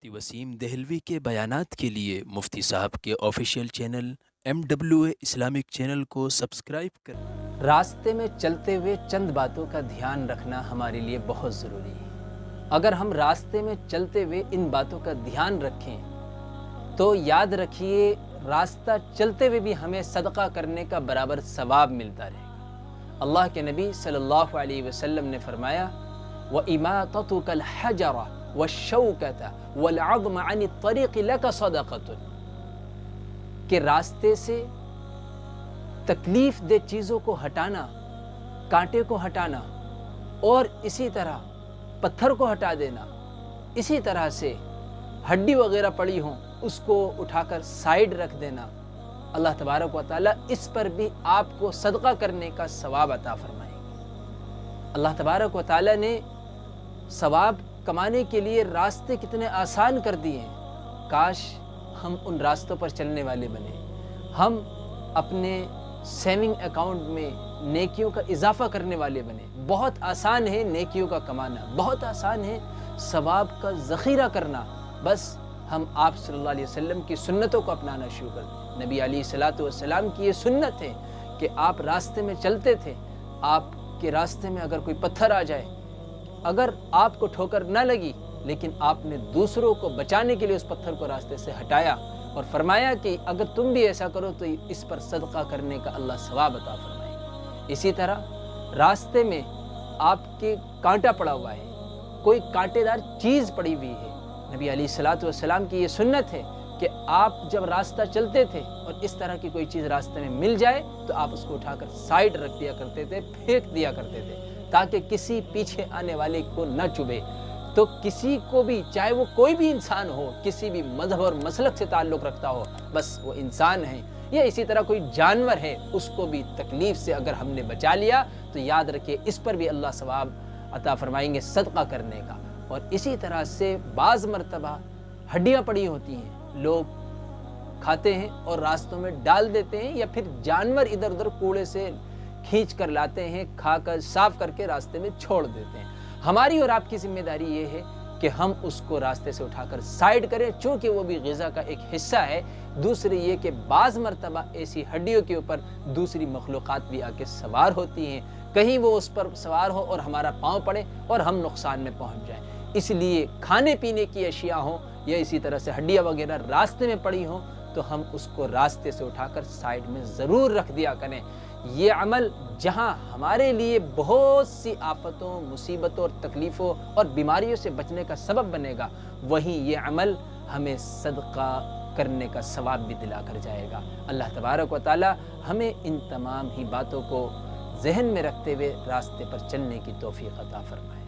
मुफ्ती वसीम दहलवी के बयानात के लिए मुफ्ती साहब के official channel MWA Islamic channel को सब्सक्राइब करें। रास्ते में चलते हुए चंद बातों का ध्यान रखना हमारे लिए बहुत ज़रूरी है। अगर हम रास्ते में चलते हुए इन बातों का ध्यान रखें तो याद रखिए, रास्ता चलते हुए भी हमें सदका करने का बराबर सवाब मिलता रहेगा। अल्लाह के नबी सल्लल्लाहु अलैहि वसल्लम ने फरमाया, व इमाततुकल हजरा व शौकता वल अज़्म अनि तरीक़ लक सदक़तुन, कि रास्ते से तकलीफ दे चीज़ों को हटाना, कांटे को हटाना और इसी तरह पत्थर को हटा देना, इसी तरह से हड्डी वगैरह पड़ी हों उसको उठाकर साइड रख देना, अल्लाह तबारक व तआला इस पर भी आपको सदका करने का सवाब अता फरमाएंगे। अल्लाह तबारक व तआला ने सवाब कमाने के लिए रास्ते कितने आसान कर दिए हैं। काश हम उन रास्तों पर चलने वाले बने। हम अपने सेविंग अकाउंट में नेकियों का इजाफा करने वाले बने। बहुत आसान है नेकियों का कमाना, बहुत आसान है सवाब का ज़ख़ीरा करना। बस हम आप सल्लल्लाहु अलैहि वसल्लम की सुन्नतों को अपनाना शुरू कर दें। नबी अलैहिस्सलातु वस्सलाम की ये सुन्नत है कि आप रास्ते में चलते थे, आपके रास्ते में अगर कोई पत्थर आ जाए, अगर आपको ठोकर न लगी लेकिन आपने दूसरों को बचाने के लिए उस पत्थर को रास्ते से हटाया और फरमाया कि अगर तुम भी ऐसा करो तो इस पर सदका करने का अल्लाह सवाब अता फरमाएगा। इसी तरह रास्ते में आपके कांटा पड़ा हुआ है, कोई कांटेदार चीज़ पड़ी हुई है, नबी अलैहिस्सलातु वस्सलाम की ये सुन्नत है कि आप जब रास्ता चलते थे और इस तरह की कोई चीज़ रास्ते में मिल जाए तो आप उसको उठाकर साइड रख दिया करते थे, फेंक दिया करते थे, ताकि किसी पीछे आने वाले को न चुभे। तो किसी को भी, चाहे वो कोई भी इंसान हो, किसी भी मजहब और मसलक से ताल्लुक़ रखता हो, बस वो इंसान है या इसी तरह कोई जानवर है, उसको भी तकलीफ़ से अगर हमने बचा लिया तो याद रखिए इस पर भी अल्लाह सवाब अता फरमाएंगे सदका करने का। और इसी तरह से बाज़ मरतबा हड्डियाँ पड़ी होती हैं, लोग खाते हैं और रास्तों में डाल देते हैं, या फिर जानवर इधर उधर कूड़े से खींच कर लाते हैं, खाकर साफ करके रास्ते में छोड़ देते हैं। हमारी और आपकी जिम्मेदारी ये है कि हम उसको रास्ते से उठाकर साइड करें, चूँकि वो भी ग़िज़ा का एक हिस्सा है। दूसरी ये कि बाज़ मरतबा ऐसी हड्डियों के ऊपर दूसरी मखलूक़ात भी आके सवार होती हैं, कहीं वो उस पर सवार हो और हमारा पाँव पड़े और हम नुकसान में पहुँच जाएँ। इसलिए खाने पीने की अशिया हों या इसी तरह से हड्डियाँ वगैरह रास्ते में पड़ी हों तो हम उसको रास्ते से उठाकर साइड में ज़रूर रख दिया करें। ये अमल जहाँ हमारे लिए बहुत सी आफतों, मुसीबतों और तकलीफ़ों और बीमारियों से बचने का सबब बनेगा, वहीं ये अमल हमें सदका करने का सवाब भी दिला कर जाएगा। अल्लाह तबारक व तआला हमें इन तमाम ही बातों को ज़हन में रखते हुए रास्ते पर चलने की तौफ़ीक़ अता फ़रमाए।